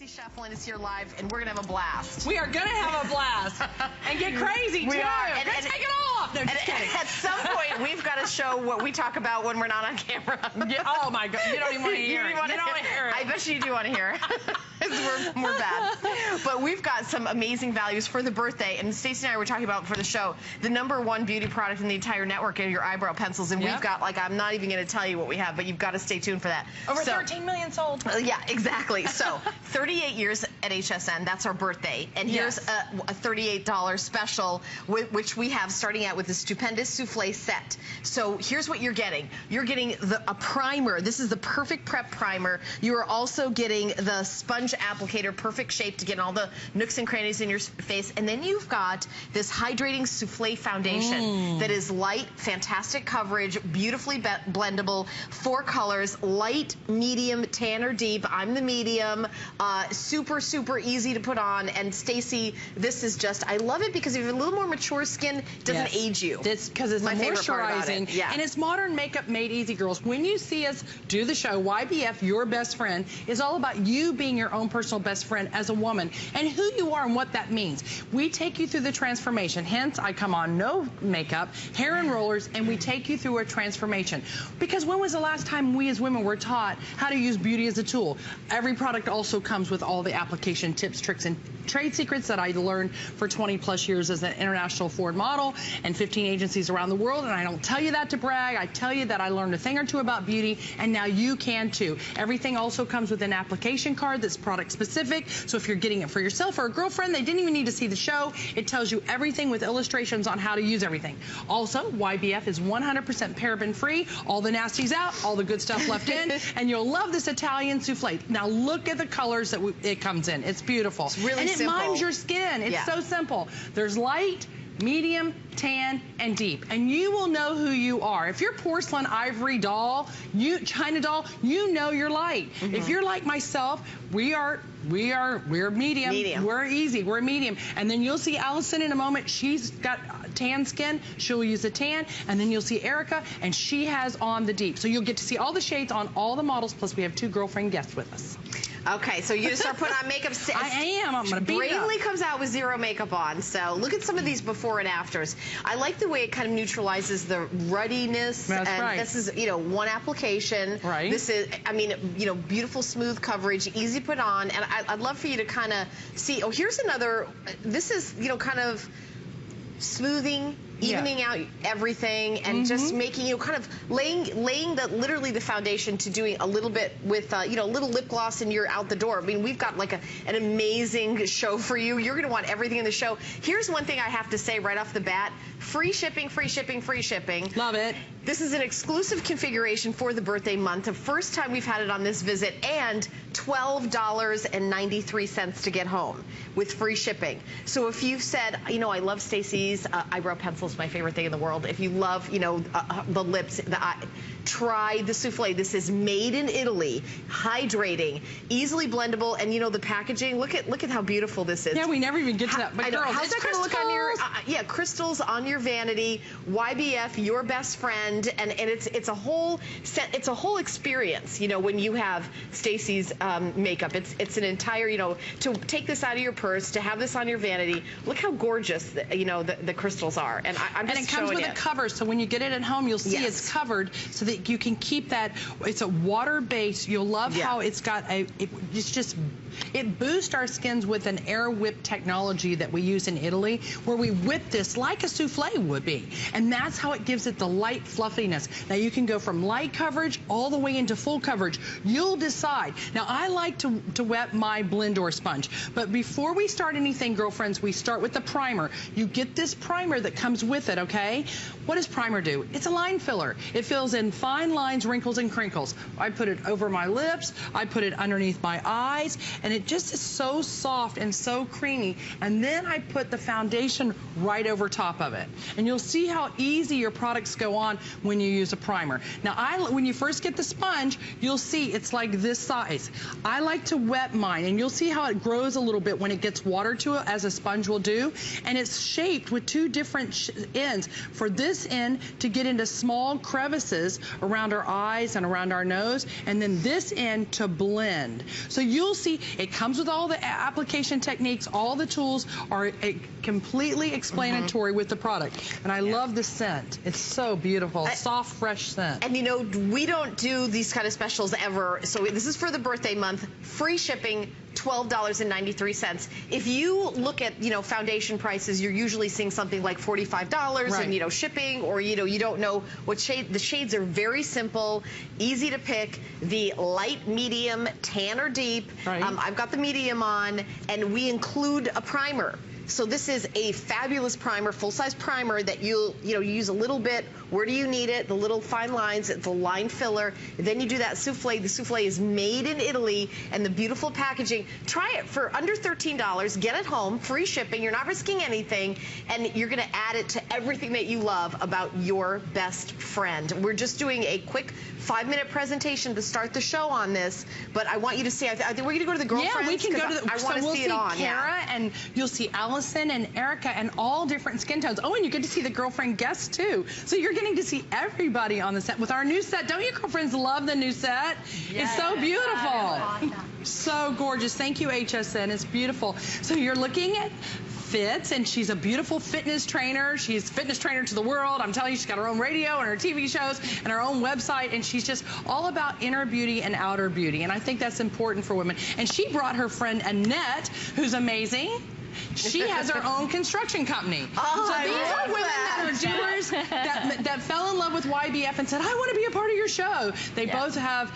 Shuffling is here live, and we're gonna have a blast. We are gonna have a blast and get crazy we too. Are. And take it all off. No, just kidding. At some point, we've got to show what we talk about when we're not on camera. Yeah, oh my God, you don't even want to hear it. You don't want to hear it. I bet you do want to hear it. we're bad. But we've got some amazing values for the birthday, and Stacey and I were talking about for the show, the #1 beauty product in the entire network are your eyebrow pencils, and we've got, like, I'm not even going to tell you what we have, but you've got to stay tuned for that. Over 13 million sold. Yeah, exactly. So 38 years at HSN, that's our birthday, and here's a $38 special, which we have starting out with the Stupendous Souffle set. So here's what you're getting. You're getting a primer. This is the perfect prep primer. You are also getting the sponge applicator, perfect shape to get all the nooks and crannies in your face. And then you've got this hydrating souffle foundation that is light, fantastic coverage, beautifully blendable, 4 colors, light, medium, tan, or deep. I'm the medium. Super, super easy to put on. And Stacey, this is just, I love it because if you have a little more mature skin, it doesn't age you. It's because it's moisturizing. And it's modern makeup made easy, girls. When you see us do the show, YBF, Your Best Friend, is all about you being your own personal best friend as a woman and who you are and what that means. We take you through the transformation. Hence, I come on no makeup, hair and rollers, and we take you through a transformation. Because when was the last time we as women were taught how to use beauty as a tool? Every product also comes with all the application tips, tricks, and trade secrets that I learned for 20+ years as an international Ford model and 15 agencies around the world. And I don't tell you that to brag. I tell you that I learned a thing or two about beauty, and now you can too. Everything also comes with an application card that's product specific. So if you're getting it for yourself or a girlfriend, they didn't even need to see the show. It tells you everything with illustrations on how to use everything. Also, YBF is 100% paraben free. All the nasties out, all the good stuff left in, and you'll love this Italian souffle. Now look at the colors that it comes in. It's beautiful. It's really simple. And it mimes your skin. It's so simple. There's light, medium, tan, and deep. And you will know who you are. If you're porcelain, ivory doll, China doll, you know you're light. If you're like myself, we're medium. We're easy. We're medium. And then you'll see Allison in a moment. She's got tan skin. She'll use the tan. And then you'll see Erica, and she has on the deep. So you'll get to see all the shades on all the models. Plus, we have 2 girlfriend guests with us. Okay, so you just start putting on makeup. I am. I'm going to beat it up. Brainly comes out with 0 makeup on, so look at some of these before and afters. I like the way it kind of neutralizes the ruddiness. That's right. This is, one application. Right. This is, beautiful smooth coverage, easy to put on, and I'd love for you to kind of see. Oh, here's another. This is, kind of smoothing, evening out everything, and just making, kind of laying literally the foundation to doing a little bit with, a little lip gloss and you're out the door. I mean, we've got like an amazing show for you. You're going to want everything in the show. Here's one thing I have to say right off the bat. Free shipping, free shipping, free shipping. Love it. This is an exclusive configuration for the birthday month. The first time we've had it on this visit, and $12.93 to get home with free shipping. So if you've said, I love Stacey's eyebrow pencils, my favorite thing in the world. If you love, the lips, the eye, try the souffle. This is made in Italy, hydrating, easily blendable, and the packaging. Look at how beautiful this is. Yeah, we never even get to that. But girls, how's that going to look on your? Crystals on your vanity. YBF, Your Best Friend, and it's a whole set. It's a whole experience. When you have Stacey's makeup, it's an entire. To take this out of your purse, to have this on your vanity. Look how gorgeous the crystals are, and I'm just and it comes with a cover, so when you get it at home, you'll see it's covered, so that you can keep that. It's a water base. You'll love how it's got it boosts our skins with an air whip technology that we use in Italy, where we whip this like a souffle would be. And that's how it gives it the light fluffiness. Now you can go from light coverage all the way into full coverage. You'll decide. Now I like to wet my Blendor sponge, but before we start anything, girlfriends, we start with the primer. You get this primer that comes with it, okay? What does primer do? It's a line filler. It fills in fine lines, wrinkles, and crinkles. I put it over my lips. I put it underneath my eyes, and it just is so soft and so creamy. And then I put the foundation right over top of it. And you'll see how easy your products go on when you use a primer. Now, when you first get the sponge, you'll see it's like this size. I like to wet mine, and you'll see how it grows a little bit when it gets water to it, as a sponge will do. And it's shaped with 2 different ends. For this end to get into small crevices around our eyes and around our nose, and then this end to blend. So you'll see It comes with all the application techniques. All the tools are completely explanatory with the product. And I love the scent. It's so beautiful. Soft, fresh scent. And you know, we don't do these kind of specials ever. So this is for the birthday month. Free shipping. $12.93. If you look at, you know, foundation prices, you're usually seeing something like $45 and, you know, shipping, or, you know, you don't know what shade. The shades are very simple, easy to pick. The light, medium, tan, or deep. I've got the medium on, and we include a primer. So this is a fabulous primer, full-size primer that you use a little bit. Where do you need it? The little fine lines, it's a line filler. Then you do that souffle. The souffle is made in Italy, and the beautiful packaging. Try it for under $13. Get it home, free shipping. You're not risking anything, and you're going to add it to everything that you love about your best friend. We're just doing a quick 5-minute presentation to start the show on this, but I want you to see. I think we're going to go to the girlfriends. Yeah, we can go to the. I want to see it on. Kara, and you'll see Allison and Erica and all different skin tones. Oh, and you get to see the girlfriend guests too. So you're getting to see everybody on the set with our new set. Don't you girlfriends love the new set? Yes. It's so beautiful. Awesome. So gorgeous. Thank you, HSN. It's beautiful. So you're looking at Fitz, and she's a beautiful fitness trainer. She's fitness trainer to the world. I'm telling you, she's got her own radio and her TV shows and her own website, and she's just all about inner beauty and outer beauty, and I think that's important for women. And she brought her friend Annette, who's amazing. She has her own construction company. Oh, so these are women that are doers that fell in love with YBF and said, I want to be a part of your show. They both have,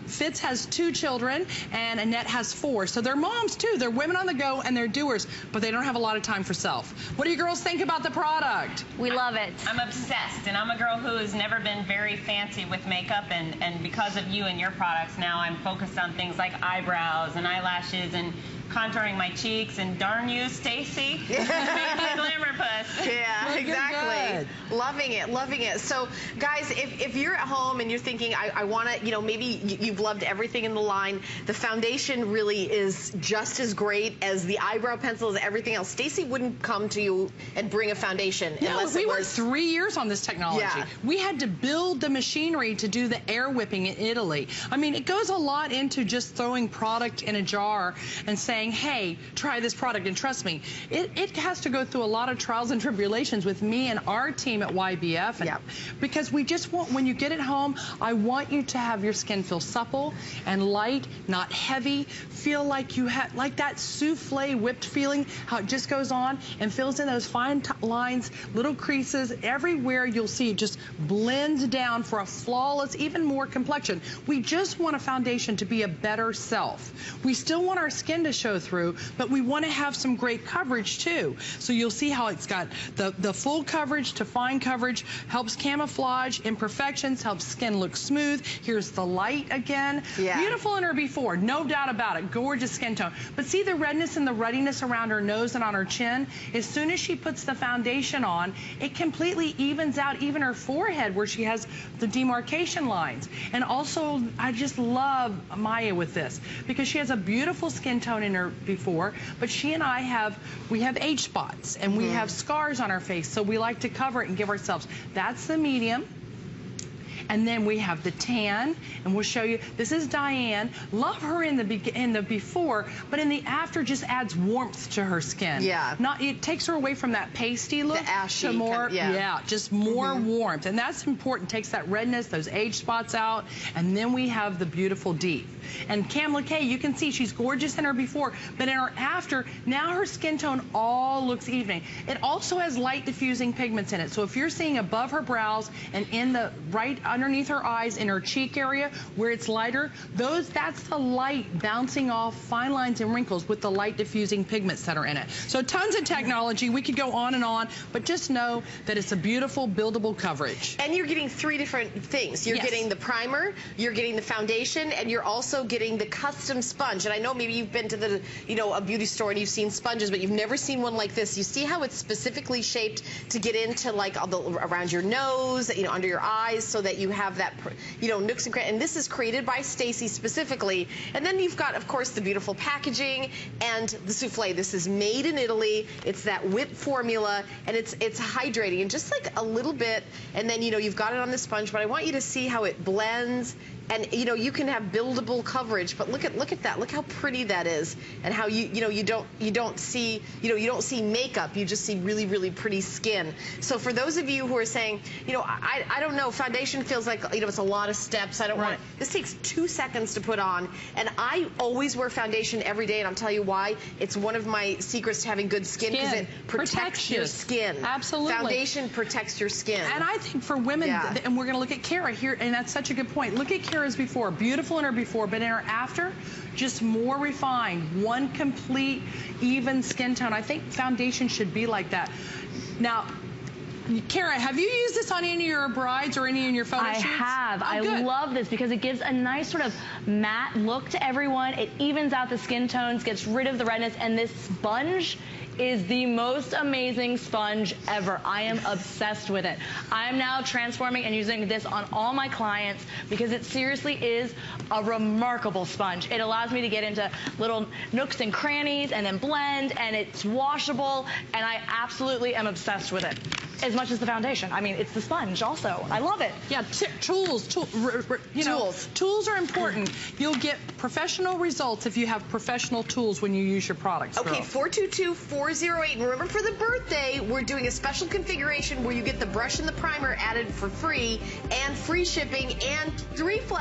Fitz has 2 children and Annette has 4. So they're moms too. They're women on the go and they're doers, but they don't have a lot of time for self. What do you girls think about the product? We love it. I'm obsessed, and I'm a girl who has never been very fancy with makeup, and because of you and your products, now I'm focused on things like eyebrows and eyelashes and contouring my cheeks, and darn you, Stacy, make me a glamour puss. Yeah, exactly. Loving it, loving it. So, guys, if you're at home and you're thinking, I want to, you know, maybe you've loved everything in the line, the foundation really is just as great as the eyebrow pencils, everything else. Stacy wouldn't come to you and bring a foundation unless we worked 3 years on this technology. Yeah. We had to build the machinery to do the air whipping in Italy. I mean, it goes a lot into just throwing product in a jar and saying, hey, try this product, and trust me, it has to go through a lot of trials and tribulations with me and our team at YBF. And because we just want, when you get it home, I want you to have your skin feel supple and light, not heavy, feel like you have, like that souffle whipped feeling, how it just goes on and fills in those fine lines, little creases, everywhere you'll see it just blends down for a flawless, even more complexion. We just want a foundation to be a better self. We still want our skin to show through, but we want to have some great coverage too. So you'll see how it's got the full coverage to fine coverage, helps camouflage imperfections, helps skin look smooth. Here's the light again. Beautiful in her before, no doubt about it. Gorgeous skin tone. But see the redness and the ruddiness around her nose and on her chin? As soon as she puts the foundation on, it completely evens out even her forehead where she has the demarcation lines. And also, I just love Maya with this because she has a beautiful skin tone in her before, but she and I have age spots and we have scars on our face, so we like to cover it and give ourselves. That's the medium. And then we have the tan, and we'll show you. This is Diane. Love her in the before, but in the after just adds warmth to her skin. It takes her away from that pasty look, the ashy, to more, just more warmth, and that's important. Takes that redness, those age spots out, and then we have the beautiful deep. And Cam LeKay, you can see she's gorgeous in her before, but in her after, now her skin tone all looks even. It also has light diffusing pigments in it, so if you're seeing above her brows and in the right underneath her eyes, in her cheek area where it's lighter, that's the light bouncing off fine lines and wrinkles with the light diffusing pigments that are in it. So tons of technology. We could go on, but just know that it's a beautiful buildable coverage. And you're getting 3 different things. You're getting the primer, you're getting the foundation, and you're also getting the custom sponge. And I know maybe you've been to the, a beauty store and you've seen sponges, but you've never seen one like this. You see how it's specifically shaped to get into like around your nose, under your eyes, so that you have that, nooks and crannies. And this is created by Stacy specifically. And then you've got, of course, the beautiful packaging and the souffle. This is made in Italy. It's that whipped formula, and it's hydrating, and just like a little bit, and then you've got it on the sponge. But I want you to see how it blends And you know, you can have buildable coverage, but look at that. Look how pretty that is, and how you don't see makeup. You just see really, really pretty skin. So for those of you who are saying, you know, I don't know, foundation feels like, you know, it's a lot of steps. I don't want it. This takes 2 seconds to put on, and I always wear foundation every day, and I'll tell you why. It's one of my secrets to having good skin, because it protects your skin. Absolutely. Foundation protects your skin. And I think for women, and we're going to look at Kara here, and that's such a good point. Look at Kara's before, beautiful in her before, but in her after, just more refined, one complete, even skin tone. I think foundation should be like that. Now, Kara, have you used this on any of your brides or any in your photo shoots? I have. Oh, I love this because it gives a nice sort of matte look to everyone. It evens out the skin tones, gets rid of the redness, and this sponge is the most amazing sponge ever. I am obsessed with it. I'm now transforming and using this on all my clients because it seriously is a remarkable sponge. It allows me to get into little nooks and crannies and then blend, and it's washable, and I absolutely am obsessed with it. As much as the foundation. I mean, it's the sponge also. I love it. Yeah, tools are important. You'll get professional results if you have professional tools when you use your products. Okay, 422-408. And remember, for the birthday, we're doing a special configuration where you get the brush and the primer added for free, and free shipping, and 3 flex